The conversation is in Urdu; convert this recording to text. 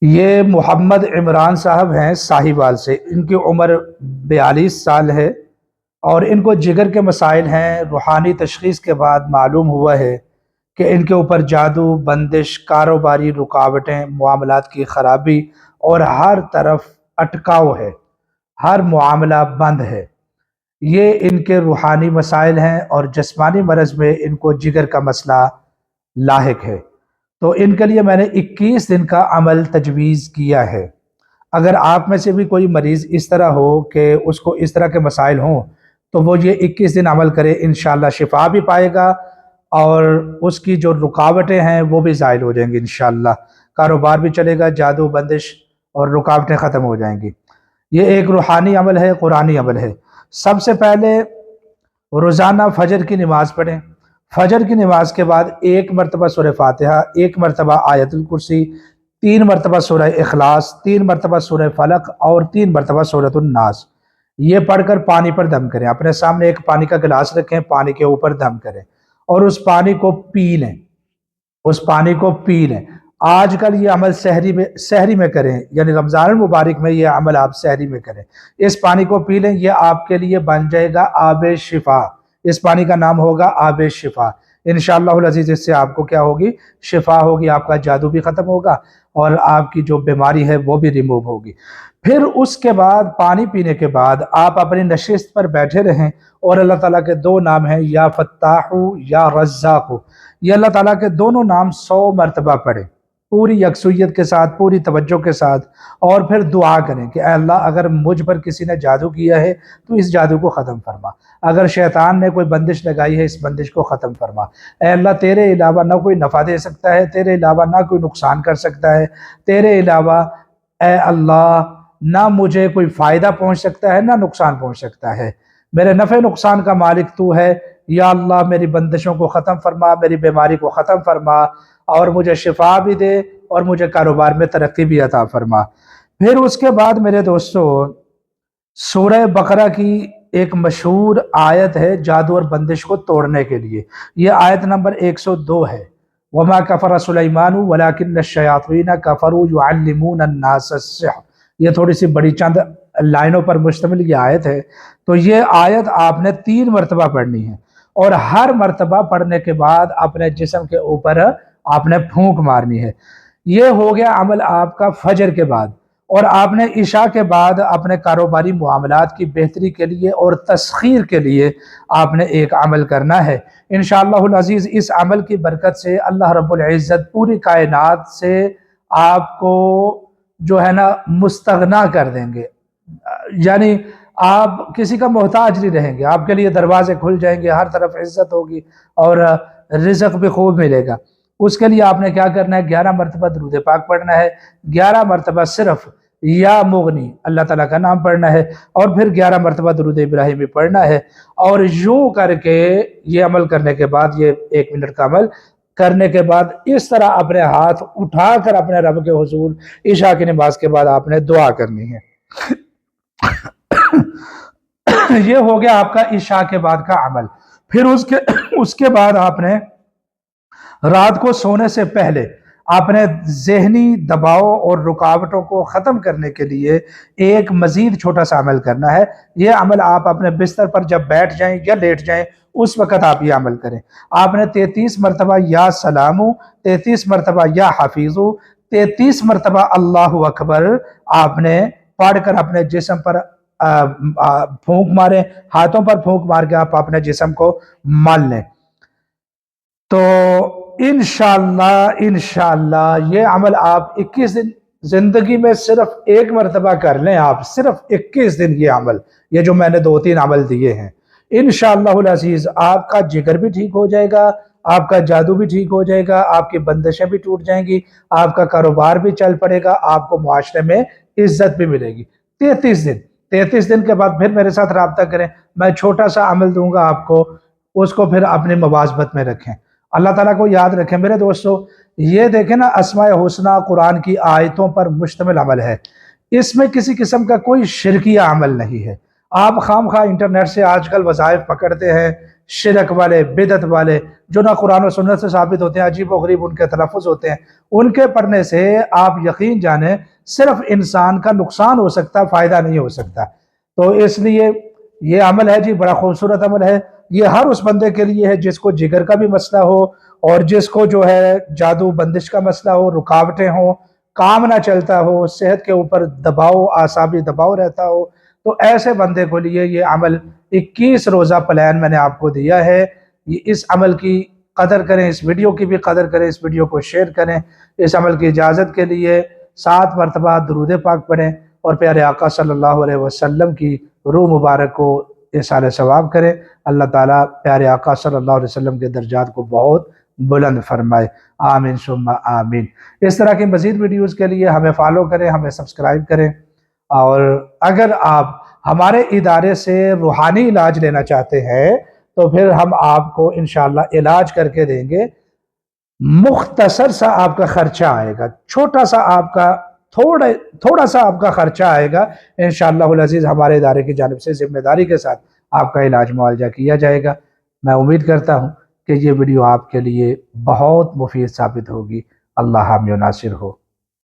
یہ محمد عمران صاحب ہیں ساہیوال سے، ان کی عمر 42 سال ہے اور ان کو جگر کے مسائل ہیں۔ روحانی تشخیص کے بعد معلوم ہوا ہے کہ ان کے اوپر جادو، بندش، کاروباری رکاوٹیں، معاملات کی خرابی اور ہر طرف اٹکاؤ ہے، ہر معاملہ بند ہے۔ یہ ان کے روحانی مسائل ہیں اور جسمانی مرض میں ان کو جگر کا مسئلہ لاحق ہے۔ تو ان کے لیے میں نے 21 دن کا عمل تجویز کیا ہے۔ اگر آپ میں سے بھی کوئی مریض اس طرح ہو کہ اس کو اس طرح کے مسائل ہوں تو وہ یہ 21 دن عمل کرے، انشاءاللہ شفا بھی پائے گا اور اس کی جو رکاوٹیں ہیں وہ بھی زائل ہو جائیں گی انشاءاللہ، کاروبار بھی چلے گا، جادو بندش اور رکاوٹیں ختم ہو جائیں گی۔ یہ ایک روحانی عمل ہے، قرآنی عمل ہے۔ سب سے پہلے روزانہ فجر کی نماز پڑھیں۔ فجر کی نماز کے بعد 1 مرتبہ سورہ فاتحہ، 1 مرتبہ آیت الکرسی، 3 مرتبہ سورہ اخلاص، 3 مرتبہ سورہ فلق اور 3 مرتبہ سورۃ الناس، یہ پڑھ کر پانی پر دم کریں۔ اپنے سامنے ایک پانی کا گلاس رکھیں، پانی کے اوپر دم کریں اور اس پانی کو پی لیں، اس پانی کو پی لیں۔ آج کل یہ عمل سحری میں کریں، یعنی رمضان المبارک میں یہ عمل آپ سحری میں کریں۔ اس پانی کو پی لیں، یہ آپ کے لیے بن جائے گا آب شفا۔ اس پانی کا نام ہوگا آب شفا۔ انشاءاللہ العزیز اس سے آپ کو کیا ہوگی؟ شفا ہوگی، آپ کا جادو بھی ختم ہوگا اور آپ کی جو بیماری ہے وہ بھی ریموو ہوگی۔ پھر اس کے بعد پانی پینے کے بعد آپ اپنی نشست پر بیٹھے رہیں اور اللہ تعالیٰ کے 2 نام ہیں، یا فتاح یا رزاق، یہ اللہ تعالیٰ کے دونوں نام 100 مرتبہ پڑھیں، پوری یکسویت کے ساتھ، پوری توجہ کے ساتھ، اور پھر دعا کریں کہ اے اللہ اگر مجھ پر کسی نے جادو کیا ہے تو اس جادو کو ختم فرما، اگر شیطان نے کوئی بندش لگائی ہے اس بندش کو ختم فرما۔ اے اللہ تیرے علاوہ نہ کوئی نفع دے سکتا ہے، تیرے علاوہ نہ کوئی نقصان کر سکتا ہے، تیرے علاوہ اے اللہ نہ مجھے کوئی فائدہ پہنچ سکتا ہے نہ نقصان پہنچ سکتا ہے، میرے نفع نقصان کا مالک تو ہے۔ یا اللہ میری بندشوں کو ختم فرما، میری بیماری کو ختم فرما اور مجھے شفا بھی دے اور مجھے کاروبار میں ترقی بھی عطا فرما۔ پھر اس کے بعد میرے دوستو، سورہ بقرہ کی ایک مشہور آیت ہے جادو اور بندش کو توڑنے کے لیے، یہ آیت نمبر 102 ہے۔ وَمَا كَفَرَ سُلَيْمَانُ وَلَكِنَّ الشَّيَاطِينَ كَفَرُوا يُعَلِّمُونَ النَّاسَ السِّحْرَ، یہ تھوڑی سی بڑی چند لائنوں پر مشتمل یہ آیت ہے۔ تو یہ آیت آپ نے 3 مرتبہ پڑھنی ہے اور ہر مرتبہ پڑھنے کے بعد اپنے جسم کے اوپر آپ نے پھونک مارنی ہے۔ یہ ہو گیا عمل آپ کا فجر کے بعد، اور آپ نے عشاء کے بعد اپنے کاروباری معاملات کی بہتری کے لیے اور تسخیر کے لیے آپ نے ایک عمل کرنا ہے۔ انشاءاللہ العزیز اس عمل کی برکت سے اللہ رب العزت پوری کائنات سے آپ کو جو ہے نا مستغنا کر دیں گے، یعنی آپ کسی کا محتاج نہیں رہیں گے، آپ کے لیے دروازے کھل جائیں گے، ہر طرف عزت ہوگی اور رزق بھی خوب ملے گا۔ اس کے لیے آپ نے کیا کرنا ہے؟ 11 مرتبہ درود پاک پڑھنا ہے، 11 مرتبہ صرف یا مغنی اللہ تعالیٰ کا نام پڑھنا ہے، اور پھر 11 مرتبہ درود ابراہیمی پڑھنا ہے، اور یوں کر کے یہ عمل کرنے کے بعد، یہ 1 منٹ کا عمل کرنے کے بعد اس طرح اپنے ہاتھ اٹھا کر اپنے رب کے حضور عشاء کی نماز کے بعد آپ نے دعا کرنی ہے۔ یہ ہو گیا آپ کا عشاء کے بعد کا عمل۔ پھر اس کے بعد آپ نے رات کو سونے سے پہلے اپنے ذہنی دباؤ اور رکاوٹوں کو ختم کرنے کے لیے ایک مزید چھوٹا سا عمل کرنا ہے۔ یہ عمل آپ اپنے بستر پر جب بیٹھ جائیں یا لیٹ جائیں اس وقت آپ یہ عمل کریں۔ آپ نے 33 مرتبہ یا سلامو، 33 مرتبہ یا حفیظو، 33 مرتبہ اللہ اکبر آپ نے پڑھ کر اپنے جسم پر پھونک ماریں، ہاتھوں پر پھونک مار کے آپ اپنے جسم کو مل لیں۔ تو انشاءاللہ یہ عمل آپ 21 دن زندگی میں صرف 1 مرتبہ کر لیں، آپ صرف 21 دن یہ عمل، یہ جو میں نے 2-3 عمل دیے ہیں، انشاءاللہ العزیز آپ کا جگر بھی ٹھیک ہو جائے گا، آپ کا جادو بھی ٹھیک ہو جائے گا، آپ کی بندشیں بھی ٹوٹ جائیں گی، آپ کا کاروبار بھی چل پڑے گا، آپ کو معاشرے میں عزت بھی ملے گی۔ 33 دن کے بعد پھر میرے ساتھ رابطہ کریں، میں چھوٹا سا عمل دوں گا آپ کو، اس کو پھر اپنی مواظبت میں رکھیں، اللہ تعالیٰ کو یاد رکھیں۔ میرے دوستو یہ دیکھیں نا، اسماء حسنہ قرآن کی آیتوں پر مشتمل عمل ہے، اس میں کسی قسم کا کوئی شرکیہ عمل نہیں ہے۔ آپ خام خواہ انٹرنیٹ سے آج کل وظائف پکڑتے ہیں شرک والے، بدعت والے، جو نہ قرآن و سنت سے ثابت ہوتے ہیں، عجیب و غریب ان کے تلفظ ہوتے ہیں، ان کے پڑھنے سے آپ یقین جانیں صرف انسان کا نقصان ہو سکتا، فائدہ نہیں ہو سکتا۔ تو اس لیے یہ عمل ہے جی، بڑا خوبصورت عمل ہے۔ یہ ہر اس بندے کے لیے ہے جس کو جگر کا بھی مسئلہ ہو، اور جس کو جو ہے جادو بندش کا مسئلہ ہو، رکاوٹیں ہوں، کام نہ چلتا ہو، صحت کے اوپر دباؤ، اعصابی دباؤ رہتا ہو، تو ایسے بندے کو لیے یہ عمل 21 روزہ پلان میں نے آپ کو دیا ہے۔ اس عمل کی قدر کریں، اس ویڈیو کی بھی قدر کریں، اس ویڈیو کو شیئر کریں۔ اس عمل کی اجازت کے لیے 7 مرتبہ درود پاک پڑھیں اور پیارے آقا صلی اللہ علیہ وسلم کی روح مبارک کو احسان ثواب کریں۔ اللہ تعالیٰ پیارے آقا صلی اللہ علیہ وسلم کے درجات کو بہت بلند فرمائے، آمین ثم آمین۔ اس طرح کی مزید ویڈیوز کے لیے ہمیں فالو کریں، ہمیں سبسکرائب کریں، اور اگر آپ ہمارے ادارے سے روحانی علاج لینا چاہتے ہیں تو پھر ہم آپ کو انشاءاللہ علاج کر کے دیں گے۔ مختصر سا آپ کا خرچہ آئے گا، چھوٹا سا آپ کا تھوڑا سا آپ کا خرچہ آئے گا، انشاءاللہ العزیز ہمارے ادارے کی جانب سے ذمہ داری کے ساتھ آپ کا علاج معالجہ کیا جائے گا۔ میں امید کرتا ہوں کہ یہ ویڈیو آپ کے لیے بہت مفید ثابت ہوگی۔ اللہ حامی و ناصر ہو۔